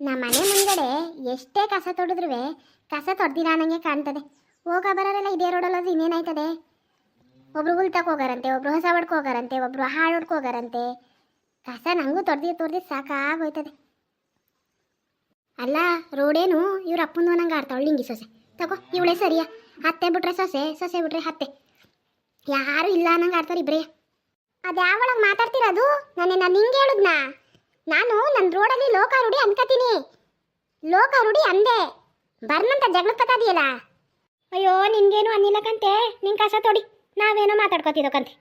ನಮ್ಮ ಮನೆ ಮುಂದ್ಗಡೆ ಎಷ್ಟೇ ಕಸ ತೊಳೆದ್ರೂ ಕಸ ತೊಡ್ದಿರ ಅನ್ನಂಗೆ ಕಾಣ್ತದೆ. ಹೋಗ ಬರೋರೆಲ್ಲ ಇದೇ ರೋಡಲ್ಲಿ ಇನ್ನೇನಾಯ್ತದೆ? ಒಬ್ರು ಹುಲ್ತಕ್ಕೆ ಹೋಗಾರಂತೆ, ಒಬ್ರು ಹೊಸ ಹೊಡ್ಕೊ ಹೋಗಾರಂತೆ, ಒಬ್ರು ಹಾಳು ಹೊಡ್ಕೊ ಹೋಗಾರಂತೆ. ಕಸ ನಂಗೂ ತೊಡ್ದು ಸಾಕಾಗೋಯ್ತದೆ. ಅಲ್ಲ ರೋಡೇನು ಇವ್ರ ಅಪ್ಪಂದು ನಂಗೆ ಆಡ್ತಾವಳು ಹಿಂಗಿ ಸೊಸೆ ತಗೋ, ಇವಳೇ ಸರಿಯಾ? ಅತ್ತೆ ಬಿಟ್ರೆ ಸೊಸೆ, ಸೊಸೆ ಬಿಟ್ರೆ ಅತ್ತೆ, ಯಾರು ಇಲ್ಲ ಅನ್ನಂಗೆ ಆಡ್ತಾರೆ ಇಬ್ಬರೇ. ಅದ್ಯಾವಳಗೆ ಮಾತಾಡ್ತಿರೋದು? ನಾನು ಹಿಂಗೆ ಹೇಳಿದ್ನಾ? ನಾನು ನನ್ನ ರೋಡಲ್ಲಿ ಲೋಕಾರೂಢಿ ಅನ್ಕತೀನಿ. ಲೋಕಾರೂಢಿ ಅಂದೆ, ಬರ್ನಂತ ಜಗಳಕ್ಕೆ ಕತ್ತಾದಿಯಲ್ಲ. ಅಯ್ಯೋ ನಿನ್ಗೇನು ಅನ್ನಿಲ್ಲಕಂತೆ, ನಿನ್ ಕಸ ತೊಡಿ, ನಾವೇನೋ ಮಾತಾಡ್ಕೊತಿದ್ದಕ್ಕಂತೆ.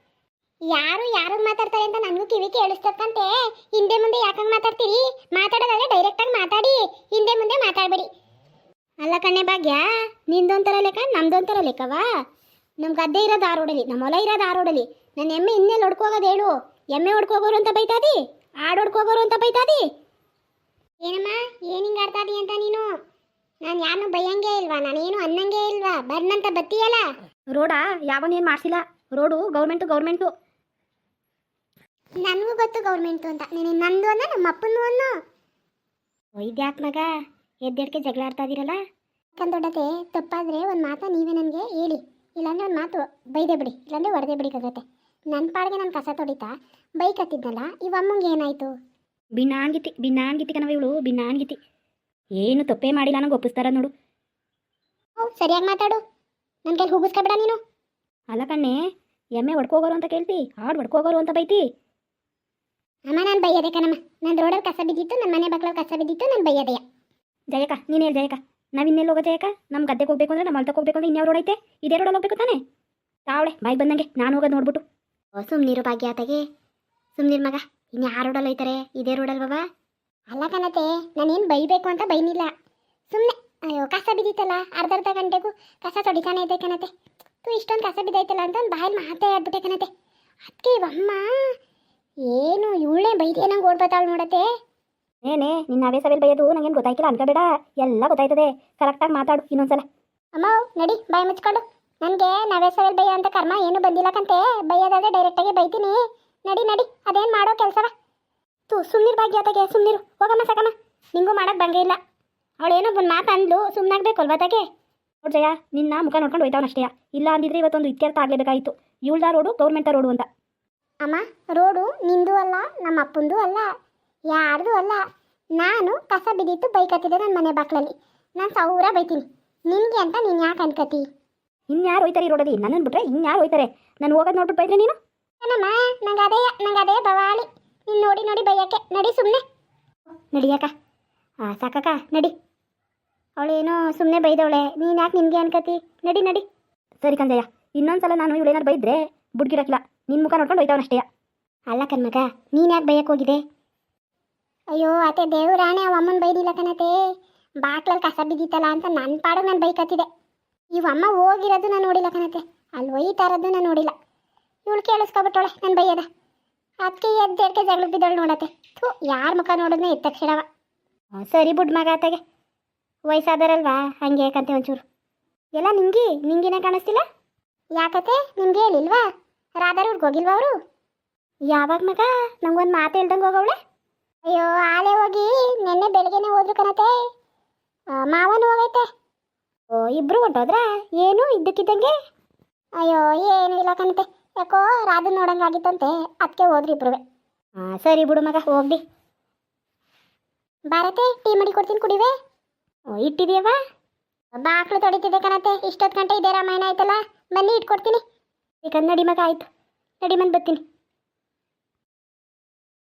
ಯಾರು ಮಾತಾಡ್ತಾರೆ ಅಂತ ನನಗೂ ಕಿವಿ ಕೇಳಿಸ್ತಕ್ಕಂತೆ. ಹಿಂದೆ ಮುಂದೆ ಯಾಕಂಗೆ ಮಾತಾಡ್ತೀರಿ? ಮಾತಾಡೋದಾದ್ರೆ ಡೈರೆಕ್ಟಾಗಿ ಮಾತಾಡಿ, ಹಿಂದೆ ಮುಂದೆ ಮಾತಾಡಬೇಡಿ. ಅಲ್ಲ ಕಣ್ಣೆ ಭಾಗ್ಯ, ನಿಂದೊಂಥರ ಲೆಕ್ಕ ನಮ್ದೊಂಥರ ಲೆಕ್ಕವಾ? ನಮ್ಮ ಗದ್ದೆ ಇರೋದು ಆ ರೋಡಲ್ಲಿ, ನಮ್ಮ ಹೊಲ ಇರೋದು ಆ ರೋಡಲ್ಲಿ. ನನ್ನ ಎಮ್ಮೆ ಇನ್ನೆಲ್ಲಿ ಹೊಡ್ಕೋಗೋದು ಹೇಳು? ಎಮ್ಮೆ ಹೊಡ್ಕೋಗೋರು ಅಂತ ಬೈತಾದಿ, ಆಡು ಹೊಡ್ಕೋಗೋರು ಅಂತ ಬೈತಾದಿ. ಏನಮ್ಮ ಏನು ಹಿಂಗೆ ಆಡ್ತಾದಿ ಅಂತ ನೀನು? ನಾನು ಯಾರನ್ನೂ ಬೈಯಂಗೆ ಇಲ್ವಾ, ನಾನೇನು ಅನ್ನಂಗೆ ಇಲ್ವಾ? ಬರ್ನಂತ ಬತ್ತೀಯಲ್ಲ. ರೋಡ ಯಾವನೇನು ಮಾಡಿಸಿಲ್ಲ, ರೋಡು ಗೌರ್ಮೆಂಟು. ನನಗೂ ಗೊತ್ತು ಗೌರ್ಮೆಂಟು ಅಂತ. ನೀನು ನಂದು ಅನ್ನ ನಮ್ಮ ಅಪ್ಪಂದು ಅನ್ನು. ಇದ್ಯಾಕೆ ಮಗ ಎದ್ದೆಡ್ಕೆ ಜಗಳ ಆಡ್ತಾ ಇದೀರಲ್ಲ? ದೊಡ್ಡತೆ ತಪ್ಪಾದರೆ ಒಂದು ಮಾತ ನೀವೇ ನನಗೆ ಹೇಳಿ, ಇಲ್ಲಾಂದ್ರೆ ಒಂದು ಮಾತು ಬೈದೆ ಬಿಡಿ, ಇಲ್ಲಾಂದ್ರೆ ಹೊಡೆದೇ ಬಿಡಿ ಕಗತ್ತೆ. ನನ್ನ ಪಾಡಿಗೆ ನಾನು ಕಸ ತೊಡಿತಾ ಬೈಕ್ ಹತ್ತಿದ್ನಲ್ಲ, ಇವಮ್ಮಂಗೆ ಏನಾಯಿತು? ಬಿನ್ನಾನ್ಗಿತಿ ಕಣವ ಇವಳು, ಬಿನ್ನಾನ್ಗಿತಿ. ಏನು ತಪ್ಪೇ ಮಾಡಿಲ್ಲ ನಂಗೆ ಒಪ್ಪಿಸ್ತಾರ ನೋಡು. ಸರಿಯಾಗಿ ಮಾತಾಡು, ನನ್ನ ಕೈಲಿ ಹೂಗಿಸ್ಕೊಬೇಡ ನೀನು. ಅಲ್ಲ ಕಣ್ಣೆ, ಎಮ್ಮೆ ಹೊಡ್ಕೋಗೋರು ಅಂತ ಕೇಳ್ತಿ, ಆಡು ಹೊಡ್ಕೋಗೋರು ಅಂತ ಬೈತಿ. ಅಮ್ಮ ನಾನು ಬೈಯದೆ ಕಣಮ್ಮ, ನನ್ನ ರೋಡಲ್ಲಿ ಕಸ ಬಿದ್ದಿತ್ತು, ನನ್ನ ಮನೆ ಬಾಕ್ಲಲ್ಲಿ ಕಸ ಬಿದ್ದಿತ್ತು, ನಾನು ಬೈಯದೆಯ. ಜಯಕ ನೀನು ಹೇಳಿ ಜಯಕ, ನಾವು ಇನ್ನೆಲ್ಲಿ ಹೋಗೋ ಜಯಕ? ನಮ್ಮ ಗದ್ದೆಗೆ ಹೋಗ್ಬೇಕು ಅಂದ್ರೆ, ನಮ್ಮ ಹೊಲ್ತಕ್ಕೆ ಹೋಗ್ಬೇಕು ಅಂದ್ರೆ ಇನ್ಯಾವ ರೋಡ್ ಐತೆ? ಇದೇ ರೋಡಲ್ಲಿ ಹೋಗ್ಬೇಕು ತಾನೆ? ತಾವಳೆ ಬಾಯಿಗೆ ಬಂದಂಗೆ ನಾನು ಹೋಗೋದು ನೋಡ್ಬಿಟ್ಟು. ಸುಮ್ಮನಿರು ಭಾಗ್ಯ ಆತಗೆ, ಸುಮ್ಮನಿರು ಮಗ. ಇನ್ನು ಯಾವ ರೋಡಲ್ಲಿ ಹೋಯ್ತಾರೆ? ಇದೇ ರೋಡಲ್ಲಿ ಬಾಬಾ. ಅಲ್ಲ ಕಣತೆ, ನಾನೇನು ಬೈಬೇಕು ಅಂತ ಬೈನಿಲ್ಲ, ಸುಮ್ಮನೆ ಅಯ್ಯೋ ಕಸ ಬಿದ್ದಿತ್ತಲ್ಲ, ಅರ್ಧ ಗಂಟೆಗೂ ಕಸ ತೊಡಿತಾನೆ ಇದೆ ಕಣತೆ. ಇಷ್ಟೊಂದು ಕಸ ಬಿದ್ದೈತಲ್ಲ ಅಂತ ಒಂದು ಬಾಯಲ್ಲಿ ಮಾತೇ ಆಡ್ಬಿಟ್ಟೆ ಕಣತೆ. ಅದಕ್ಕೆ ಇವಮ್ಮ ಏನು ಇವಳೇ ಬೈದಿ ನಂಗೆ ಓಡ್ಬತ್ತಾಳು ನೋಡತ್ತೆ. ಏನೇ ನಿನ್ನ ಅವೇ ಸವೇಲ್ ಬೈಯೋದು ನಂಗೇನು ಗೊತ್ತಾಯ್ತಿಲ್ಲ ಅನ್ಕೋಬೇಡ, ಎಲ್ಲ ಗೊತ್ತಾಯ್ತದೆ. ಕರೆಕ್ಟಾಗಿ ಮಾತಾಡು ಇನ್ನೊಂದ್ಸಲ. ಅಮ್ಮ ನಡಿ ಬಾಯಿ ಮುಚ್ಕೊಂಡು. ನನಗೆ ನವೇ ಸವೇಲ್ ಬೈಯೋ ಅಂತ ಕರ್ಮ ಏನು ಬಂದಿಲ್ಲ ಕಂತೆ. ಬೈಯೋದಾದ್ರೆ ಡೈರೆಕ್ಟಾಗಿ ಬೈತೀನಿ. ನಡಿ ಅದೇನು ಮಾಡೋ ಕೆಲಸವ? ಸುಮ್ಮನಿರು ಭಾಗ್ಯ ಆತಗೆ, ಸುಮ್ಮನಿರು. ಹೋಗಮ್ಮ ಸಾಕಮ್ಮ, ನಿಂಗೂ ಮಾಡೋಕ್ಕೆ ಬಂಗೇ ಇಲ್ಲ. ಅವಳೇನೋ ಒಂದು ಮಾತು ಅಂದ್ಲು, ಸುಮ್ಮನಾಗಬೇಕು ಅಲ್ವಾತಾಗೆ. ನೋಡು ಜಯ, ನಿನ್ನ ಮುಖ ನೋಡ್ಕೊಂಡು ಹೋಯ್ತಾವನಷ್ಟೇ. ಇಲ್ಲ ಅಂದಿದ್ರೆ ಇವತ್ತೊಂದು ಇತ್ಯರ್ಥ ಆಗಲೇಬೇಕಾಗಿತ್ತು. ಇವಳ್ದ ರೋಡು ಗೌರ್ಮೆಂಟ ರೋಡು ಅಂತ. ಅಮ್ಮ ರೋಡು ನಿಂದು ಅಲ್ಲ, ನಮ್ಮ ಅಪ್ಪಂದು ಅಲ್ಲ, ಯಾರ್ದು ಅಲ್ಲ. ನಾನು ಕಸ ಬಿದ್ದಿತ್ತು ಬೈಕ್ ಹತ್ತಿದೆ ನನ್ನ ಮನೆ ಬಾಕ್ಲಲ್ಲಿ, ನಾನು ಸಾವಿರ ಬೈತೀನಿ. ನಿನಗೆ ಅಂತ ನೀನು ಯಾಕೆ ಅನ್ಕತಿ? ಇನ್ಯಾರು ಹೋಯ್ತಾರೆ ಈ ರೋಡಲ್ಲಿ? ನನ್ನನ್ನು ಬಿಟ್ರೆ ಇನ್ಯಾರು ಹೋಯ್ತಾರೆ? ನಾನು ಹೋಗೋದು ನೋಡ್ಬಿಟ್ಟು ಬೈದ್ರೆ ನೀನು? ಏನಮ್ಮ ನಂಗೆ ಅದೇ ಬವಾಳಿ, ನೀನು ನೋಡಿ ಬೈಯಕ್ಕೆ. ನಡಿ ಸುಮ್ಮನೆ ನಡಿಯಾಕ. ಸಾಕಕ್ಕ ನಡಿ. ಅವಳೇನೋ ಸುಮ್ಮನೆ ಬೈದವಳೆ, ನೀನು ಯಾಕೆ ನಿನಗೆ ಅನ್ಕತಿ? ನಡಿ. ಸರಿ ಕಂದಯ್ಯ, ಇನ್ನೊಂದ್ಸಲ ನಾನು ಇವಳೇನಾರು ಬೈದ್ರೆ ಬುಡ್ಗಿರಕ್ಕಿಲ್ಲ, ನಿನ್ನ ಮುಖ ನೋಡ್ಕೊಂಡು ಹೋಯ್ತಾವನಷ್ಟೇ. ಅಲ್ಲ ಕಣ್ಮಗ, ನೀನು ಯಾಕೆ ಬೈಯಕ್ಕೆ ಹೋಗಿದೆ? ಅಯ್ಯೋ ಅತ್ತೆ ದೇವ್ರಾಣೆ, ಅವ ಅಮ್ಮನ ಬೈದಿಲ್ಲ ಕಣತೆ. ಬಾಕ್ಲಲ್ಲಿ ಕಸ ಬಿದ್ದಿತ್ತಲ್ಲ ಅಂತ ನನ್ನ ಪಾಡಿಗೆ ನಾನು ಬೈಕತ್ತಿದೆ. ಇವಮ್ಮ ಹೋಗಿರೋದು ನಾನು ನೋಡಿಲ್ಲ ಕಣತೆ, ಅಲ್ಲಿ ಒಯ್ತಾ ಇರೋದು ನಾನು ನೋಡಿಲ್ಲ. ಇವಳು ಕೇಳಿಸ್ಕೊಬಿಟ್ಟವಳೆ ನಾನು ಬೈಯದ. ಅದಕ್ಕೆ ಎದ್ದೆಡ್ಕೆ ಜಗಳಕ್ಕೆ ಬಿದ್ದವಳು ನೋಡತ್ತೆ. ಯಾರ ಮುಖ ನೋಡಿದ್ನ ಎದ್ದ ತಕ್ಷಣವ. ಸರಿ ಬುಡ್ ಮಗ ಆತಾಗೆ, ವಯಸ್ಸಾದಾರಲ್ವಾ ಹಂಗೆ ಯಾಕಂತೆ ಒಂಚೂರು. ಎಲ್ಲ ನಿಂಗಿನ ಕಾಣಿಸ್ತಿಲ್ಲ ಯಾಕತ್ತೆ? ನಿಮ್ಗೆ ಹೇಳಿಲ್ವಾ? ರಾಧಾರ ಹುಡ್ಗೋಗಿಲ್ವಾ ಅವರು? ಯಾವಾಗ ಮಗ? ನಂಗೊಂದು ಮಾತು ಹೇಳ್ದಂಗೆ ಹೋಗವಳೆ. ಅಯ್ಯೋ ಆಲೆ ಹೋಗಿ ನೆನ್ನೆ ಬೆಳಗ್ಗೆನೆ ಹೋದ್ರು ಕಣತೆ. ಮಾವನು ಹೋಗೈತೆ. ಇಬ್ರು ಹೊಂಟೋದ್ರ? ಏನು ಇದ್ದಕ್ಕಿದ್ದಂಗೆ? ಅಯ್ಯೋ ಏನು ಇಲ್ಲ ಕಣತೆ, ಯಾಕೋ ರಾಧನ್ ನೋಡಂಗಾಗಿತ್ತಂತೆ, ಅದಕ್ಕೆ ಹೋದ್ರಿ ಇಬ್ರು. ಸರಿ ಬಿಡು ಮಗ, ಹೋಗ್ದಿ. ಭಾರತೆ ಟೀ ಮಾಡಿ ಕೊಡ್ತೀನಿ, ಕುಡಿವೆ. ಇಟ್ಟಿದೀಯವ? ಬಾಕ್ಲು ತೊಡಿತಿದೆ ಕಣತೆ, ಇಷ್ಟೊತ್ತು ಗಂಟೆ ಇದೇ ರಾಮಾಯಣ ಆಯ್ತಲ್ಲ, ಬನ್ನಿ ಇಟ್ಕೊಡ್ತೀನಿ. ಈಗ ನಡಿ ಮಗ, ಆಯ್ತು ನಡಿ, ಬಂದು ಬರ್ತೀನಿ.